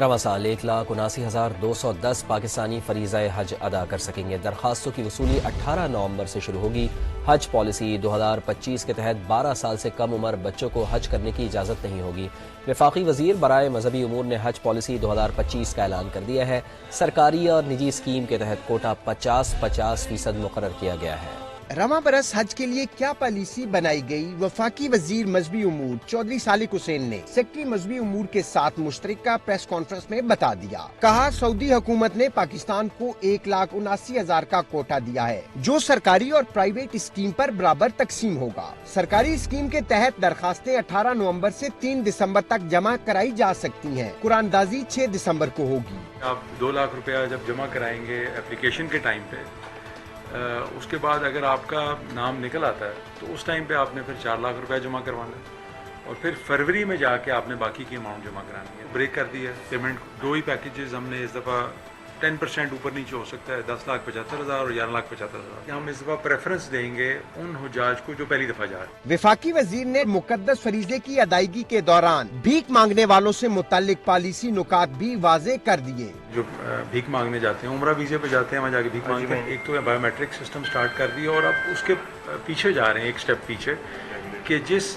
رواں سال 1,79,210 پاکستانی فریضہ حج ادا کر سکیں گے۔ درخواستوں کی وصولی 18 نومبر سے شروع ہوگی۔ حج پالیسی 2025 کے تحت 12 سال سے کم عمر بچوں کو حج کرنے کی اجازت نہیں ہوگی۔ وفاقی وزیر برائے مذہبی امور نے حج پالیسی 2025 کا اعلان کر دیا ہے۔ سرکاری اور نجی اسکیم کے تحت کوٹہ 50% مقرر کیا گیا ہے۔ رواں برس حج کے لیے کیا پالیسی بنائی گئی؟ وفاقی وزیر مذہبی امور چودھری صالح حسین نے سیکرٹری مذہبی امور کے ساتھ مشترکہ پریس کانفرنس میں بتا دیا۔ کہا سعودی حکومت نے پاکستان کو 1,79,000 کا کوٹہ دیا ہے، جو سرکاری اور پرائیویٹ اسکیم پر برابر تقسیم ہوگا۔ سرکاری اسکیم کے تحت درخواستیں 18 نومبر سے 3 دسمبر تک جمع کرائی جا سکتی ہیں۔ قرآن دازی 6 دسمبر کو ہوگی۔ آپ 2 لاکھ روپیہ جب جمع کرائیں گے اپلیکیشن کے ٹائم پہ، اس کے بعد اگر آپ کا نام نکل آتا ہے تو اس ٹائم پہ آپ نے پھر 4 لاکھ روپے جمع کروانا ہے، اور پھر فروری میں جا کے آپ نے باقی کی اماؤنٹ جمع کرانی ہے۔ بریک کر دی ہے پیمنٹ، 2 ہی پیکیجز ہم نے اس دفعہ 10% اوپر نیچے ہو سکتا ہے، 10,75,000 اور 11,75,000۔ ہم اس دفعہ پریفرنس دیں گے ان حجاج کو جو پہلی دفعہ جا رہے ہیں۔ وفاقی وزیر نے مقدس فریضے کی ادائیگی کے دوران بھیک مانگنے والوں سے متعلق پالیسی نکات بھی واضح کر دیے۔ جو بھیک مانگنے جاتے ہیں، عمرہ ویزے پہ جاتے ہیں، وہاں جا کے بھیک مانگتے ہیں، ایک تو بایو میٹرک سسٹم سٹارٹ کر دیا، اور اب اس کے پیچھے جا رہے ہیں ایک سٹیپ پیچھے، کہ جس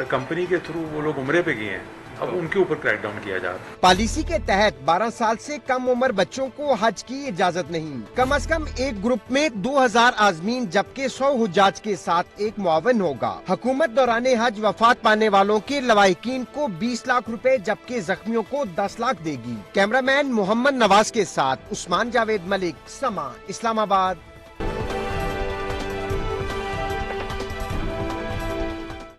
کمپنی کے تھرو وہ لوگ عمرے پہ گئے ہیں اب ان کے اوپر کریک ڈاؤن کیا جا رہا ہے۔ پالیسی کے تحت 12 سال سے کم عمر بچوں کو حج کی اجازت نہیں۔ کم از کم ایک گروپ میں 2,000 عازمین جبکہ 100 حجاج کے ساتھ ایک معاون ہوگا۔ حکومت دوران حج وفات پانے والوں کے لواحقین کو 20 لاکھ روپے جبکہ زخمیوں کو 10 لاکھ دے گی۔ کیمرہ مین محمد نواز کے ساتھ عثمان جاوید ملک، سما، اسلام آباد۔